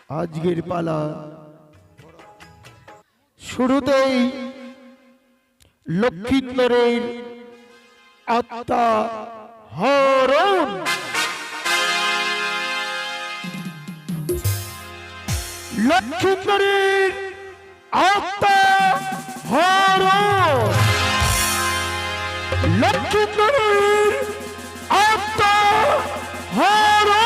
আজকের পালা শুরুতেই লক্ষিন্দরের আত্মা হরণ। লক্ষিন্দরের আত্মা হরণ। লক্ষিন্দরের আত্মা হরণ।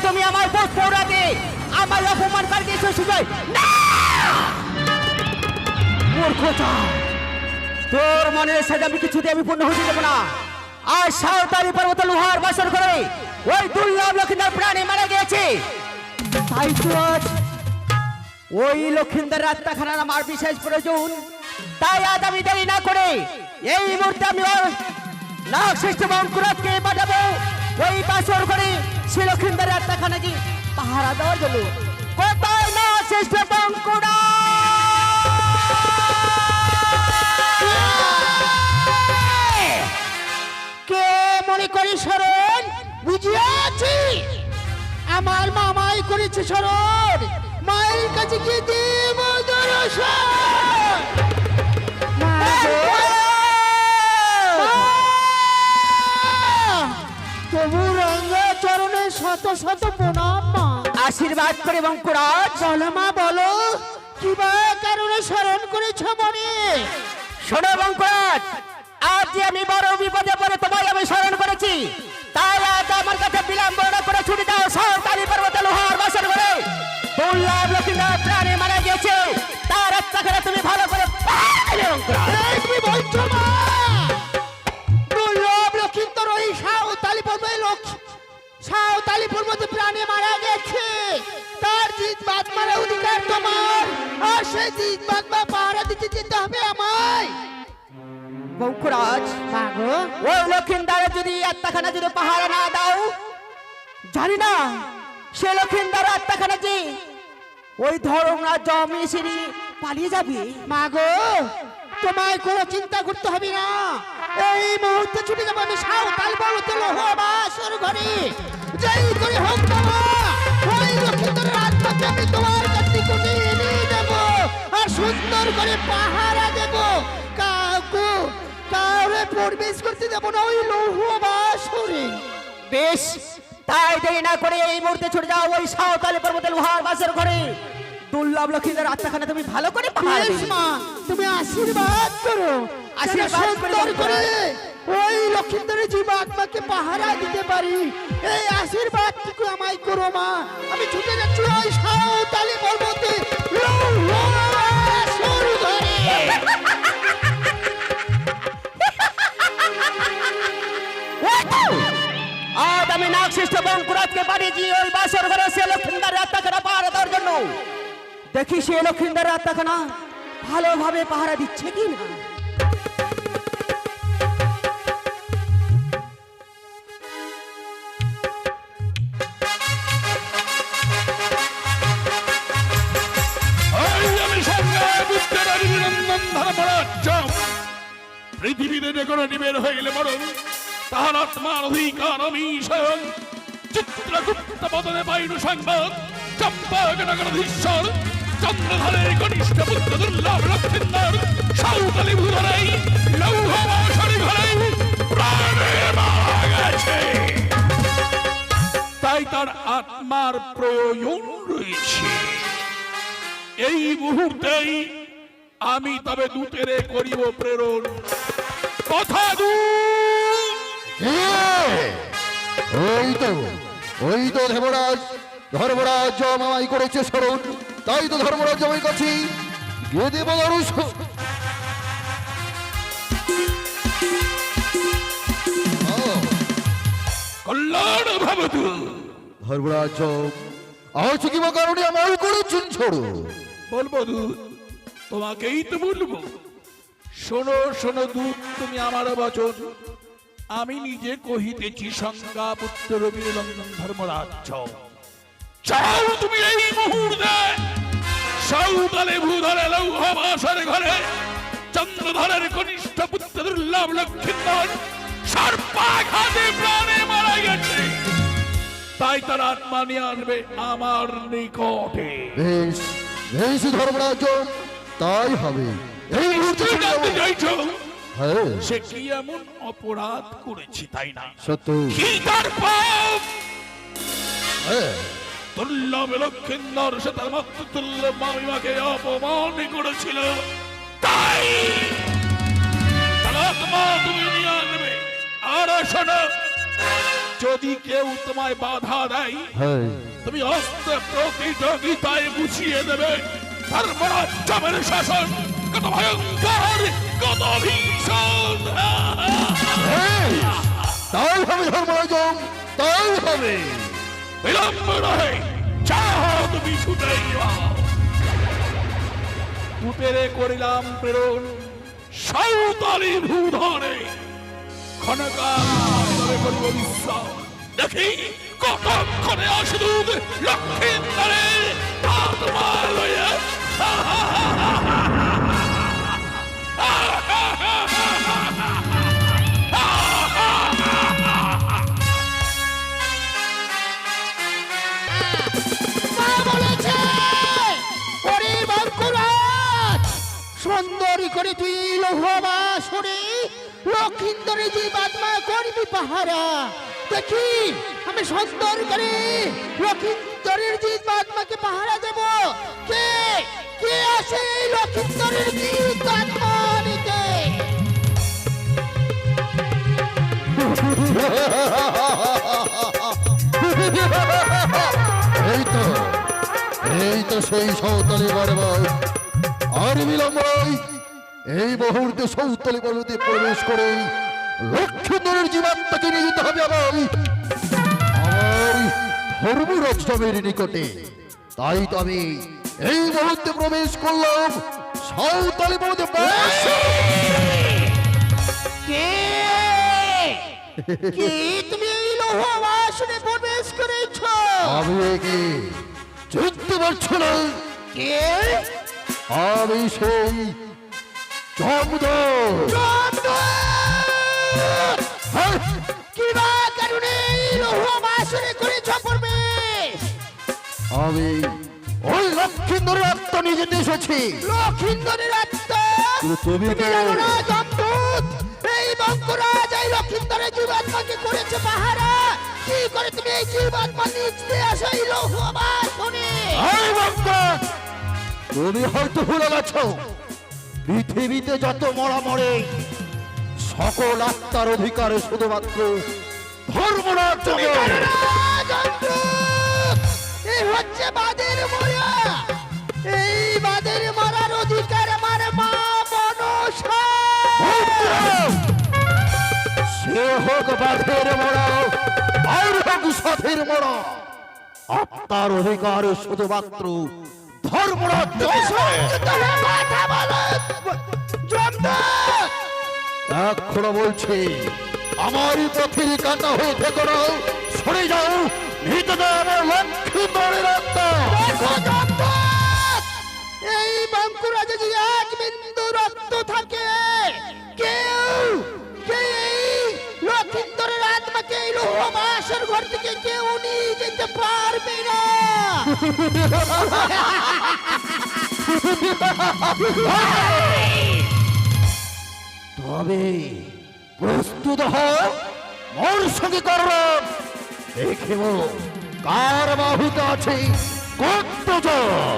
তুমি আমার বোধ পৌঁছাতে আমার অপমান করে দিয়েছো সুজয়। মূর্খতা, তোর মনের সাথে আমি কিছুতে আমি পূর্ণ হতে দেবো না। আর সাঁওতালি পর্বত লোহার বাসর করে ওই দুর্লভ লক্ষিন্দর প্রাণী মারা গিয়েছে। তাই তো আজ ওই লক্ষিন্দর আত্মাখানার আমার বিশেষ প্রয়োজন। তাই আজ আমি দেরি না করে এই মুহূর্তে আমি নাগ শ্রেষ্ঠ বঙ্কুরাজকে পাঠাবো ওই বাসর করে সে লক্ষিন্দর আত্মাখানাকে পাহারা দেওয়ার জন্য। কোথায় না শ্রেষ্ঠ বঙ্কুরাজ? কে মনে করি শরণ? বুঝিয়াছি আমার মামাই করেছে শরণ। মায়ের কাছে গিয়ে দেব দর্শন। তবু রঙ্গা চরণে শত শত প্রণাম মা। আশীর্বাদ করে বঙ্কুরাজ। বলো মা বলো, কিবা কারণে স্মরণ করেছ মনে? শোনো বঙ্কুরাজ, আজ যে আমি বড় বিপদে পড়ে তোমায় আমি স্মরণ করেছি, তাই আজ আমার কাছে বিলম্ব না করে ছুটি দাও। সাঁওতালি পর্বতে লোহার বাসর করে দুর্লভ লক্ষিন্দর প্রাণী মারা গিয়েছে, তার আত্মাখানা তুমি ভালো করে তুমি বলছো মা? দুর্লভ লক্ষিন্দর ওই সাঁওতালি পর্বতে প্রাণী মারা গেছে। তার জিত বাদ মারা অধিকার তোমার, আর সেই জিত বাদ বা পাহারা দিতে যেতে হবে আমায়। বঙ্কুরাজ, ওই লক্ষিন্দরের যদি আত্মাখানা যদি পাহারা না দাও, জানি না সে লক্ষিন্দর আত্মাখানা যে ওই ধর্মরাজ জমিশিরি পালিয়ে যাবে। মাগো, তোমায় কোনো চিন্তা করতে হবে না। এই মুহূর্তে ছুটে যাবো আমি সাঁওতাল পর্বতে লোহা বাসর ঘরে। যেই করে হোক বাবা, ওই লক্ষিন্দরের আত্মাকে আমি তোমার কাছে নিয়ে নিয়ে যাবো, আর সুন্দর করে পাহারা দেবো। কাউরে প্রবেশ করতে যাবো না ওই লোহা বাসরে। বেশ, তাই দেরি না করে এই মুহূর্তে ছুটে যাও ওই সাঁওতালি পর্বতে লোহার বাসর ঘরে। দুর্লভ লক্ষিন্দর আত্মাখানা তুমি ভালো করে পাহারা বেশ দিবে। মা, তুমি আশীর্বাদ করো, আশীর্বাদ করে সুন্দর করে ওই লক্ষিন্দরের জীব আত্মাকে পাহারা দিতে পারি। এই আশীর্বাদটুকু আমায় করো মা। আমি ছুটে যাচ্ছি ওই সাঁওতালি পর্বতে লোহা বাসর ঘরে। আজ আমি নাগ শ্রেষ্ঠ বঙ্কুরাজকে পাঠিয়েছি ওই বাসর ঘরে সে লক্ষিন্দর আত্মাখানা পাহারা দেওয়ার জন্য। দেখি সে লক্ষিন্দর আত্মাখানা ভালোভাবে পাহারা দিচ্ছে কি না। পৃথিবীতে যে কোনো নিবের হইলে মরণ, তাহার আত্মার অধিকার আমি স্বয়ং। চিত্রগুপ্ত বদনে পাইনু সংবাদ, চম্পকনগরাধীশ্বর চন্দ্রধরের কনিষ্ঠ পুত্র দুর্লভ লক্ষিন্দর সাঁওতালি ভূধরেই লৌহ বাসরি ঘরে প্রাণে মারা গেছে। তাই তার আত্মার প্রয়োজন রয়েছে। এই মুহূর্তেই আমি তবে দূতেরে করিব প্রেরণ। কথা ওই তো ধর্মরাজ জমাই করেছে স্মরণ। তাই তো ধর্মরাজ জমাই করছি, গিয়ে দেব দর্শন। কল্যাণ ভবতু। ধর্মরাজ আজ কিবা কারণে আমায় করেছেন ছোড়ো? বলবো দূত, তোমাকেই তো বলবো। শোনো শোনো দূত, তুমি আমার বচন আমি নিজে কহিতেছি। সংজ্ঞা পুত্র রবির লঙ্ঘন ধর্মরাজ্য চাও তুমি এই মুহূর্তে সাউতালে ভূধরে লৌহ বাসর ঘরে চন্দ্রধরের কনিষ্ঠ পুত্র দুর্লভ লক্ষ্মীধর সর্পাঘাতে প্রাণে মারা গেছে, তাই তার আত্মা নিয়ে আসবে আমার নিকটে। বেশ বেশ ধর্মরাজ, তাই হবে। এই মুহূর্তে তুমি চলে জানতে যাবো। চাইছো হ্যাঁ সে কি এমন অপরাধ করেছি, তাই না? সত্য। কি তার পাপ? হ্যাঁ দুর্লভ লক্ষ্মীন্দর সে তার মাতৃতুল্য মামিমাকে অপমান করেছিল, তাই তার আত্মা তুমি নিয়ে আসবে। আর শোনো, যদি কেউ তোমায় বাধা দেয় হ্যাঁ তুমি অস্ত্র প্রতিযোগিতায় গুছিয়ে দেবে। ধর্মরাজ্যের শাসন কত ভয়ঙ্কর, কত ভীষণ। হ্যাঁ, তাই হবে ধর্মরাজ, তাই হবে। বিলম্ব নহে, চাও তুমি ছুটেই যাও। পুতেরে করিলাম প্রেরণ সাঁওতালি ভূধরে, ক্ষণকাল করিব বিশ্রাম। দেখি কতক্ষণে আসে দূত লক্ষ্মীন্দরের আত্মা লইয়া। মা বলেছে, ওরে বাঙ্কুরাজ, সুন্দরী করে তুই লৌহবাসরে লক্ষিন্দরে যে বাদমা করবি পাহারা। দেখি আমি সুন্দর করে লক্ষিন্দরের যে বাদমাকে পাহারা দেব। কে কে আছে এই লক্ষিন্দরের যে বাদমা নিতে? এই তো এই তো সেই সাঁওতালি পর্বত। আর বিলম্ব নয়, এই মুহূর্তে সাঁওতালি পর্বতে প্রবেশ করে লক্ষ্মীন্দরের জীবাত্মাকে নিয়ে যেতে হবে আমার ধর্মরাজ্যের নিকটে। তাই তো আমি এই মুহূর্তে প্রবেশ করলাম সাঁওতালি পর্বতে। কে কে তুমি এই লৌহবাসরে প্রবেশ করেছ? আমি একে যুদ্ধ করছি না, কে? আমি সেই জমদূত। জমদূত! কি বা কারণে এই লৌহবাসরে করেছ প্রবেশ? আমি ওই লক্ষ্মীন্দরের আত্মা নিয়ে যেতে এসেছি। লক্ষিন্দরের আত্মা? কিন্তু তুমি কে? জানো না জমদূত, এই বাঙ্কুরাজ এই লক্ষিন্দরের জীবাত্মাকে করেছে পাহারা। কি করে তুমি এই জীবাত্মা নিচতে আসো এই লৌহবাসরে? এই বাঙ্কা, তুমি হয়তো ভুলে গেছো পৃথিবীতে যত মরা মরে সকল আত্মার অধিকারে শুধুমাত্র ধর্মরাজ্য। তুমি জানো না জমদূত, এই হচ্ছে বাদের মরা। এই বাদের মরার অধিকার আমার মা মনসা। সে হোক বাঁধের মরা আর হোক সাথের মরা, আত্মার অধিকার শুধুমাত্র ধর্মরাজ্য। কথা বলো জমদূত। এখনো বলছি, আমার পথের কাটা হয়ে থেকো না, সরে যাও। মৃতদেহ আমার লক্ষ্মীন্দরের আত্মা। দেখো জমদূত, এই বাঙ্কুরাজে যে এক বিন্দু রক্ত থাকে, কেউ এই লক্ষিন্দরের আত্মাকে এই লৌহবাসর ঘর থেকে কেউ নিয়ে যেতে পারবে না। তবে প্রস্তুত হও, মোর সঙ্গে করলাম। দেখব কার বাহুতে আছে কত।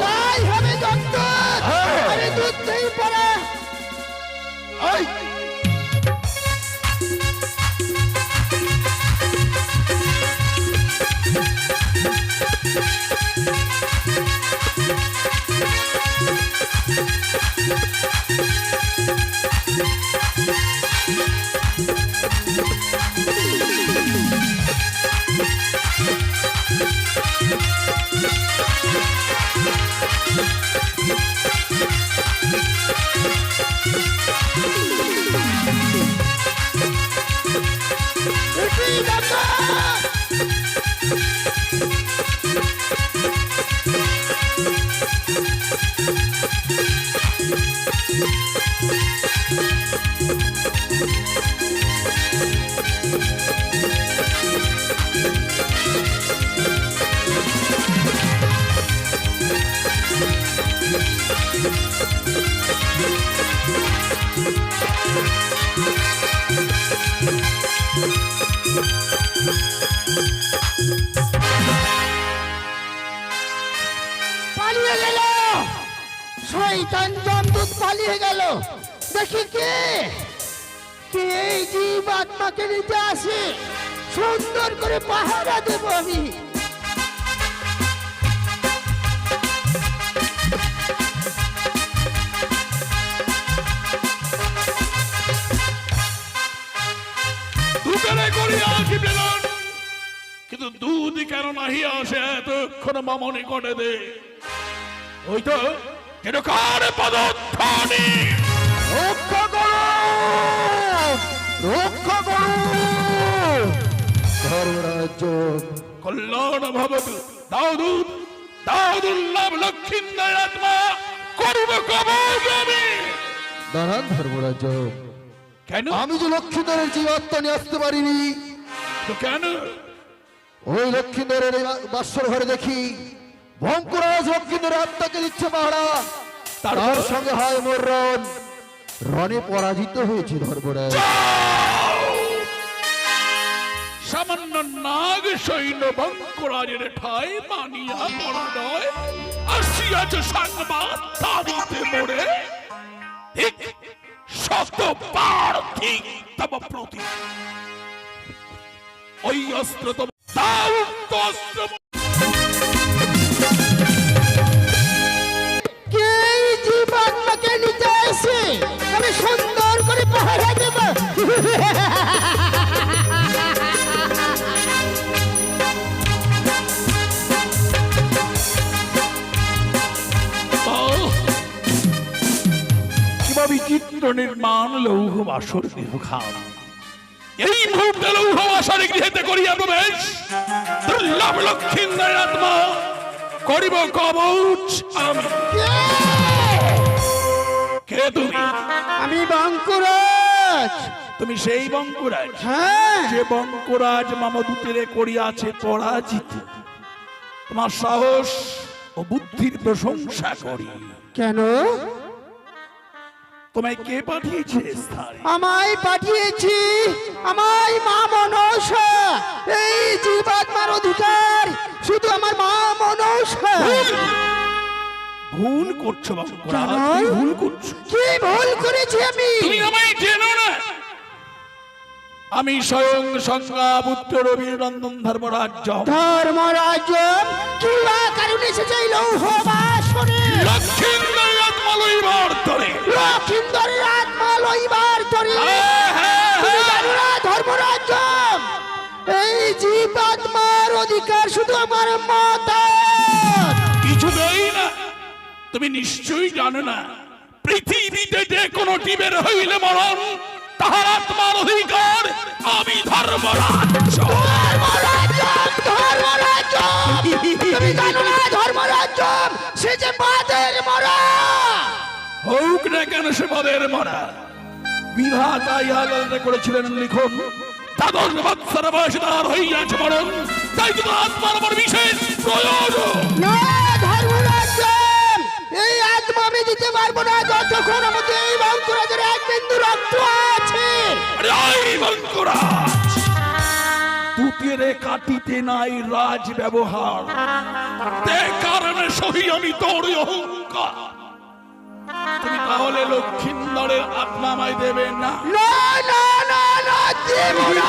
তাই হবে জমদূত। হ্যাঁ। আরে দুধ নেই পড়া। এই দেখো! পালিয়ে গেল, শয়তান জমদূত পালিয়ে গেল। দেখি কে কে এই জীব আত্মাকে নিতে আসে, সুন্দর করে পাহারা দেব আমি। দুপুরে করিয়া আসিবেন, কিন্তু দুধ কেন নাহি আসে এতক্ষণ মামনি করে দে। ওই তো কেন কার পদধ্বনি, রক্ষা করো, রক্ষা করো ধর্মরাজ্য। কল্যাণ ভবতু। দাও দুধ, দাও দুর্লভ লক্ষ্মীন্দর আত্মা, করব কবজ আমি। দাঁড়ান ধর্মরাজ্য, কেন? আমি যে লক্ষ্মীধরের জীবাত্মা নিয়ে আসতে পারিনি। তো কেন? ওই লক্ষ্মীধরের বাসর ঘরে দেখি ভঙ্কুরাজ লক্ষ্মীধরের আত্মাকে দিচ্ছে পাহারা, তার সঙ্গে হয় মোর রণ। রণে পরাজিত হয়েছে ধর্মরাজ। সামান্য নাগ সৈন্য বঙ্করাজের ঠাই মানিয়া পরাজয় আসিয়াছে সংবাদ দাবিতে মোরে। ঠিক শতবার ঠিক তব প্রতি ওই অস্ত্র তব দাও অস্ত্র। কে এই জীব আত্মাকে নিতে আসে, আমি সুন্দর করে পাহারা দেব। কিভাবে চিত্র নির্মাণ লৌহ বাসর দেহ খান। এই মুহূর্তে লৌহ বাসর গৃহেতে করিয়া প্রবেশ, দুর্লভ লক্ষ্মীন্দর আত্মা করিব কবচ আমি। কে তুমি? আমি বাঙ্কুরাজ। তুমি সেই বঙ্কুরাজ হ্যাঁ, যে বঙ্কুরাজ মামদূতেরে করিয়াছে পরাজিত। তোমার সাহস ও বুদ্ধির প্রশংসা করি। কেন? তোমায় কে পাঠিয়েছে স্থানে? আমায় পাঠিয়েছি আমায় মা মনসা। এই জীবাত্মার অধিকার শুধু আমার মা মনসা। ভুল করছো বঙ্কুরাজ, কেন? তুমি ভুল করছো। কি ভুল করেছি আমি? তুমি আমায় চেনো না। আমি স্বয়ং সংজ্ঞাপুত্র রবি নন্দন ধর্মরাজ্য ধর্মরাজ কি বা কারণে এসেছে এই লৌহ বাসনে? লক্ষ্মীন্দর আত্মা লইবার তরে। লক্ষিন্দরের আত্মা লইবার তরে। তুমি জানো না ধর্মরাজ, এই জীবাত্মার অধিকার শুধু আমার মাতা। কিছুতেই না। তুমি নিশ্চয়ই জানো না, পৃথিবীতে যে কোনো জীবের হইলে মরণ, তাহার আত্মার অধিকার আমি ধর্মরাজ। ধর্মরাজ তুমি জানো না ধর্মরাজ সে যে বাদের মরা। হোক না কেন সে বাদের মরা, বিধাতা ইহাকে করেছিলেন লিখন। দ্বাদশ বৎসর বয়সে তার হইয়াছে মরণ, তাই তো আত্মার উপর বিশেষ প্রয়োজন। না ধর্মরাজ, এই আত্মা আমি দিতে পারবো না যতক্ষণ আমাদের এই বঙ্কুরাজের এক বিন্দু রক্ত আছে। আরে এই বঙ্কুরাজ, তুতেরে কাটিতে নাই রাজ ব্যবহার, তে কারণে সহি আমি তোর অহংকার। তুমি তাহলে লক্ষ্মীন্দরের আত্মা আমায় দেবে না? না না না না দেব না।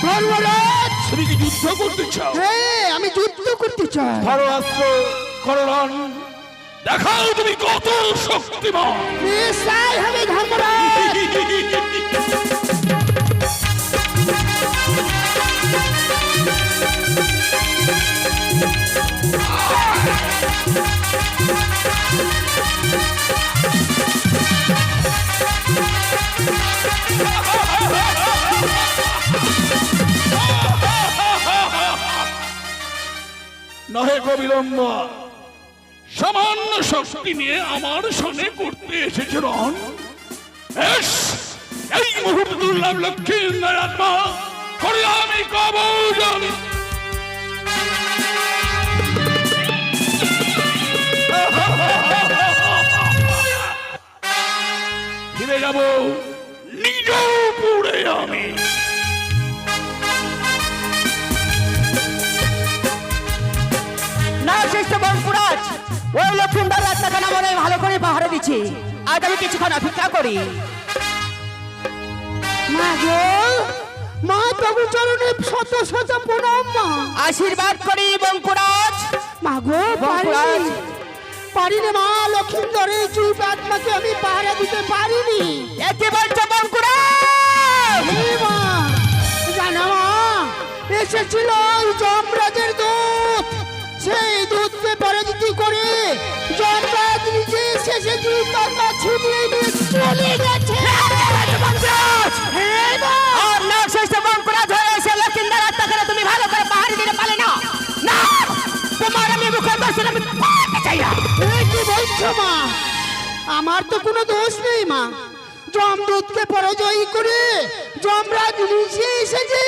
ধর্মরাজ, তুমি কি যুদ্ধ করতে চাও? হ্যাঁ আমি যুদ্ধ করতে চাই। ধরো অস্ত্র, করণ, দেখাও তুমি কত শক্তিমান। নিশ্চয় হবে ধর্মরাজ। নহে গো বিলম্ব। সামান্য শক্তি নিয়ে আমার সনে করতে এসেছে রণ। বেশ, এই মুহূর্তে দুর্লভ লক্ষ্মীর আত্মা করে আমি কবল। ফিরে যাব নিজ পুরে আমি। না শিষ্য বংকুরাজ, ওই লক্ষ্মীন্দর রাস্তাটা মনে ভালো করে পাহাড়ে দিচ্ছি। আজ আমি কিছুক্ষণ অপেক্ষা করি। মা গো, মা তবু চরণে শত শত প্রণাম মা। আশীর্বাদ করি বংকুরাজ। মা গো, বংকুরাজ, পারিনি মা, লক্ষ্মীন্দরের জীব আত্মাকে আমি পাহারা দিতে পারিনি। একে বলছো বংকুরাজ? এই মা, জানো মা, এসেছিল ওই যমরাজের দূত। সেই দূতকে পরাজিত করে যমরাজ নিজে শেষে জীব আত্মা ছিনিয়ে নিয়ে চলে গেছে। হ্যাঁ মা। আর না শিষ্য বংকুরাজ হয়ে এসে লক্ষ্মীন্দর রাস্তাখানে তুমি ভালো করে পাহাড়ে দিতে পারলে না। না, তোমার আমি মুখে দর্শন আমি পাতে চাই না। এই কি বলছো মা? আমার তো কোনো দোষ নেই মা। যমদূতকে পরাজয় করে যমরাজ নিজে এসেছে,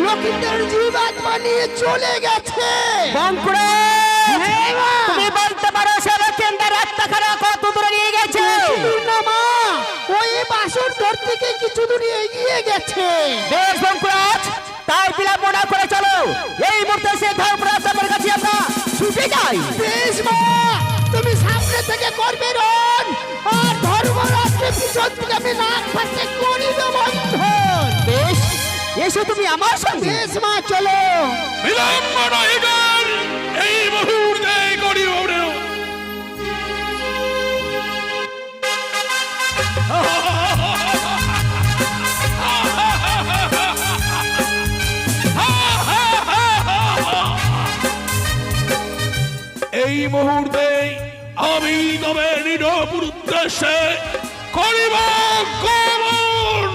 লক্ষ্মীন্দর জীব আত্মা নিয়ে চলে গেছে। বংকুরাজ, হ্যাঁ মা। তুমি বলতে পারো সে লক্ষ্মীন্দর রাস্তাখানে কত দূরে নিয়ে গেছে? দূর না মা, ওই বাসর ধর থেকে কিছু দূর এগিয়ে গেছে। বেশ বংকুরাজ, তাই বিলম্ব না করে চলো। এই মুহূর্তে সে ধর্মরাজ আমার কাছে আমরা ছুটে যাই। বেশ মা, তুমি সামনে থেকে করবে রণ, আর ধর্মরাজকে পিছন থেকে আমি নাক পাশে করিব বন্ধন। বেশ, এসো তুমি আমার সঙ্গে। বেশ মা, চলো। বিলম্ব নয় গান, এই মুহূর্তে করি ওরে। এই মুহূর্তে আমি তবে নিরপুর উদ্দেশ্যে করিব গমন।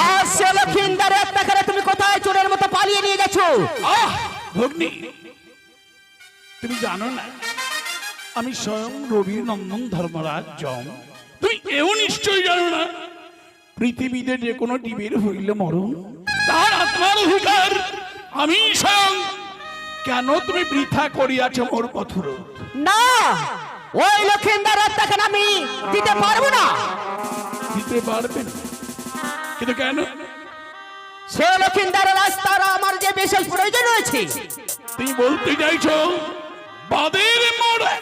আর সে লক্ষ্মীন্দর রাস্তাখানে তুমি কোথায় চোরের মতো পালিয়ে নিয়ে গেছো? আহ ভগ্নী, তুমি জানো না আমি স্বয়ং রবির নন্দন ধর্মরাজ যম। তুমি এও নিশ্চয়ই জানো না পৃথিবীতে যে কোনো জীবের হইলে মরণ তার আত্মার অধিকার আমি স্বয়ং। কেন তুমি বৃথা করিয়াছ মোর পথরোধ? না, ওই লক্ষ্মীন্দর রাস্তাখানে আমি দিতে পারবো না। দিতে পারবেন? কিন্তু কেন? সে লক্ষ্মীন্দর রাস্তার আমার যে বিশেষ প্রয়োজন রয়েছে। তুমি বলতে চাইছো বাদের মোড়ে?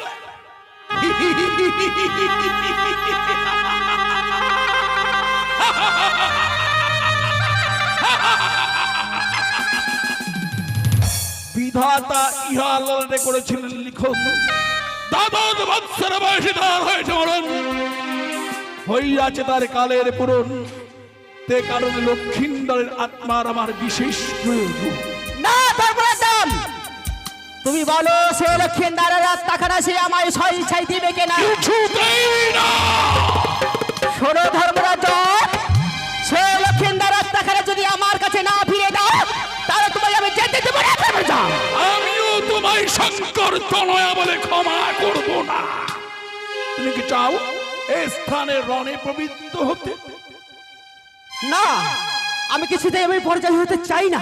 বিধাতা ইহা আল্লাহরে করেছিলেন লিখন। দ্বাদশ বৎসর বয়সে তার হয়েছে মরণ, হইয়াছে তার কালের পূরণ। তে কারণে লক্ষ্মীন্দরের আত্মার আমার বিশেষ প্রয়োজন। না ধর্মরাজ, তুমি বলো সে লক্ষ্মীন্দরের রাস্তাখানা সে আমায় স্বইচ্ছায় দিবে কিনা? কিছুতেই না। শোনো ধর্মরাজ, সে লক্ষ্মীন্দর রাস্তাখানা যদি আমার কাছে না ফিরে দাও তাহলে তোমায় আমি যেতে দেবো না। ধর্মরাজ, আমিও তোমায় শঙ্কর তনয়া বলে ক্ষমা করব না। তুমি কি চাও এই স্থানে রণে প্রবৃত্ত হতে? না, আমি কিছুতেই আমি পরিচয় হতে চাই না।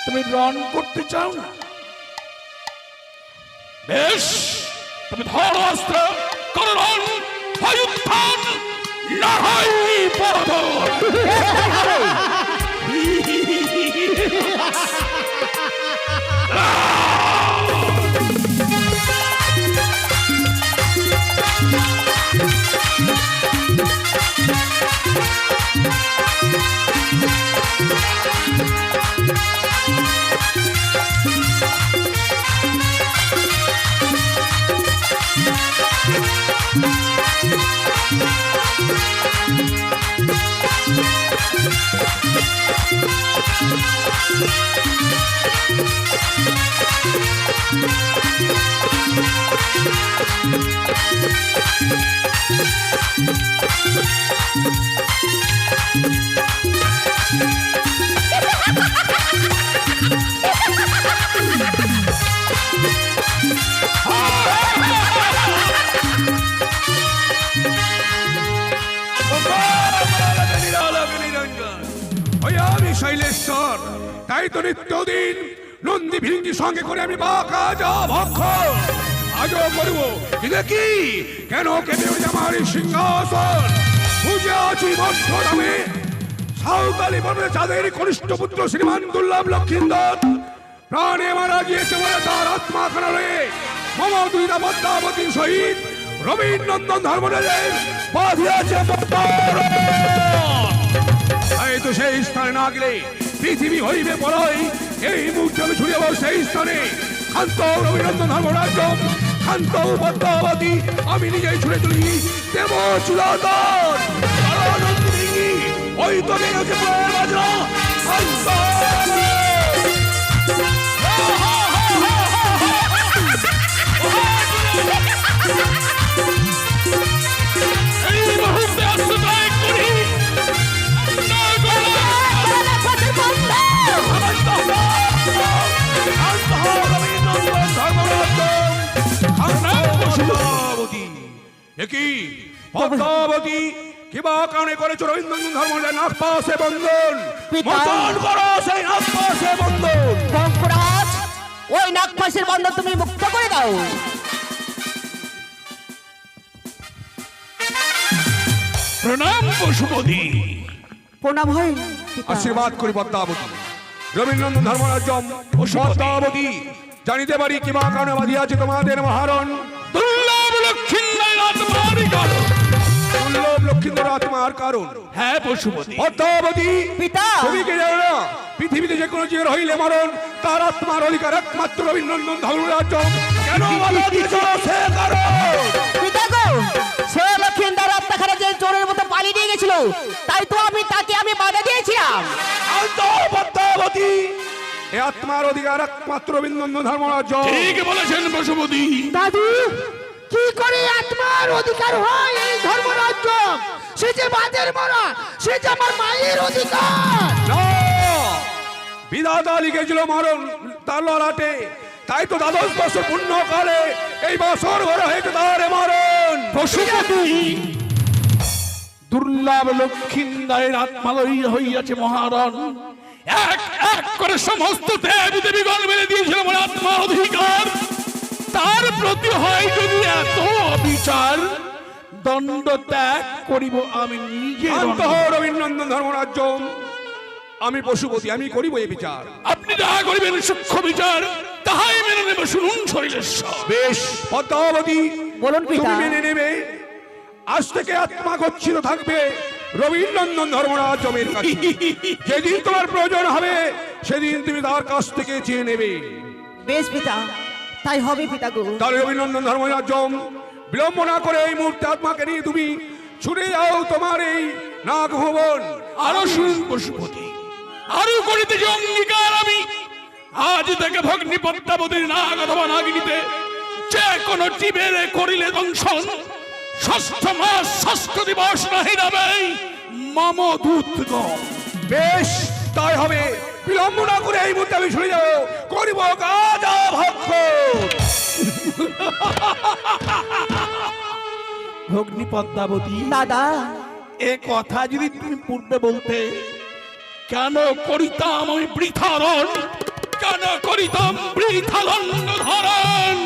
তুমি রণ করতে চাও না? বেশ, তুমি ধরো অস্ত্র, করো রণ, হয় উত্থান, না হয় পতন। ওই আমি শৈলেশ্বর, তাই তো নিত্যদিন নন্দী ভিঙ্গি সঙ্গে করে আমি বাঁকা যা ভক্ষ আজও করব। কিন্তু কি কেন কেটে ওই আমার এই সিংহাসন বুঝে আছি মধ্য নামে সাঁওতালি বনে যাদের কনিষ্ঠ পুত্র শ্রীমান দুর্লভ লক্ষিন্দর প্রাণে মারা গিয়েছে বলে তার আত্মা খানারে মম দুইটা পদ্মাবতীর সহিত রবীন্দ্রনন্দন ধর্মরাজের বাঁধিয়াছে এই তো সেই স্থানে না গেলে পৃথিবী হইবে বড়ই। এই মুহূর্তে আমি ছুড়ে যাবো সেই স্থানে। শান্ত রবীন্দ্রনন্দন ধর্মরাজ্য, শান্ত পদ্মাবতী আমি নিজেই ছুড়ে তুলি দেব চূড়াতন ওই তো বেরোছে বাজরা শান্ত। এই মুহূর্তে আত্মত্যাগ করি পদ্মাবতী কিবা কারণে করেছ রবীন্দ্রনন্দন ধর্মের নাক পাশে বন্ধন মতন করো সেই নাক পাশে বন্ধন। বঙ্কুরাজ, ওই নাগপাশের বন্ধন তুমি মুক্ত করে দাও। প্রণাম পশুপতি। প্রণাম হয় আশীর্বাদ করি পদ্মাবতী। রবীন্দ্রনন্দন ধর্মরাজ্য পদ্মাবতী জানিতে পারি কিবা কারণে বাঁধিয়াছে তোমাদের মহারণ দুর্লভ লক্ষ্মীন্দর আত্মার কারণ। দুর্লভ লক্ষ্মীন্দর আত্মার কারণ। হ্যাঁ পশুপতি। পদ্মাবতী পিতা, তুমি কি জানো না পৃথিবীতে যে কোনো জীবের হইলে মরণ তার আত্মার অধিকার একমাত্র রবীন্দ্রনন্দন ধর্মরাজ্য কেন বাধা দিয়েছ সে কারণ। পিতা গো, সে লক্ষিন্দর আত্মাখানা যে চোরের মতো পালিয়ে নিয়ে গেছিল, তাই তো তাকে আমি বাধা দিয়েছিলাম। পদ্মাবতী এ আত্মার অধিকার একমাত্র রবীন্দ্রনন্দন ধর্মরাজ্য। ঠিক বলেছেন পশুপতি। দাদু, কি করে আত্মার অধিকার হয় এই ধর্মরাজ্য? সে যে বাদের মরা, সে যে আমার মায়ের অধিকার। বিধাতা লিখেছিল মরণ তার ললাটে, তাই তো 12 বছর পূর্ণ কালে এই বছর ঘরে হয়েছে তার মরণ। পশুপতি, দুর্লভ লক্ষ্মীন্দরের আত্মা হইয়াছে মহারণ। এক এক করে সমস্ত দেব দেবীগণ মেলে দিয়েছিল আমার আত্মার অধিকার। তার প্রতি হয় যদি এত অবিচার, দণ্ড ত্যাগ করিব আমি নিজে। রবীন্দ্রনন্দন ধর্মরাজ্য আমি পশুপতি, আমি করিব এই বিচার। আপনি যাহা করিবেন সূক্ষ্ম বিচার, তাহাই মেনে নেব। শুনুন শৈলেশ্বর। বেশ পদ্মাবতী, বলুন পিতা। তুমি মেনে নেবে আজ থেকে আত্মা গচ্ছিত থাকবে রবীন্দ্রনন্দন ধর্মরাজ্যের কাছে। যেদিন তোমার প্রয়োজন হবে সেদিন তুমি তার কাছ থেকে চেয়ে নেবে। বেশ পিতা, তাই হবে পিতা গো। তাহলে রবীন্দ্রনন্দন ধর্মরাজ্য বিলম্ব না করে এই মুহূর্তে আত্মাকে নিয়ে তুমি ছুটে যাও তোমার এই নাগ ভবন। আরো শুনুন পশুপতি, আরো করিতে যে অঙ্গীকার আমি আজ থেকে ভগ্নী পদ্মাবতীর নাগ অথবা নাগিনীতে যে কোনো জীবের করিলে দংশন, ষষ্ঠ মাস ষষ্ঠ দিবস নাহি নাবে মম দূতগণ। বেশ তাই হবে। বিলম্ব না করে এই মুহূর্তে আমি শুনে যাবো করিব গাজা ভক্ষ। ভগ্নী পদ্মাবতী, দাদা, এ কথা যদি তুমি পূর্বে বলতে, কেন করিতাম আমি বৃথারণ, কেন করিতাম বৃথা দণ্ড ধারণ।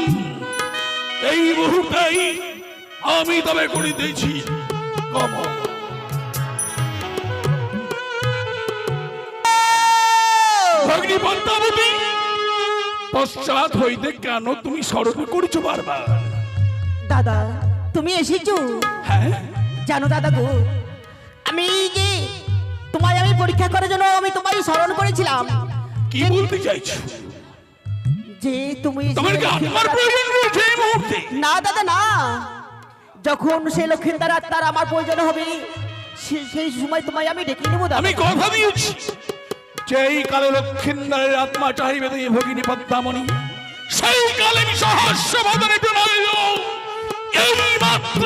এই মুহূর্তেই আমি তবে করিতেছি। ভগ্নী পদ্মাবতী, পশ্চাৎ হইতে কেন তুমি স্মরণ করিছ বারবার? দাদা তুমি এসেছো? হ্যাঁ জানো দাদা গো, আমি যে তোমায় আমি পরীক্ষা করার জন্য আমি তোমায় স্মরণ করেছিলাম। কি বলতে চাইছো? যে তুমি তোমার কি আত্মার প্রয়োজন রয়েছে এই মুহূর্তে? না দাদা না, যখন সেই লক্ষ্মীন্দর আত্মার আমার প্রয়োজন হবে সেই সময় তোমায় আমি ডেকে নেবো। আমি কথা দিয়েছি যেই কালে লক্ষ্মীন্দরের আত্মা চাহিবে তুমি ভগিনী পদ্মামণি, সেই কালে আমি সহস্র বদনে প্রণয় এই মাত্র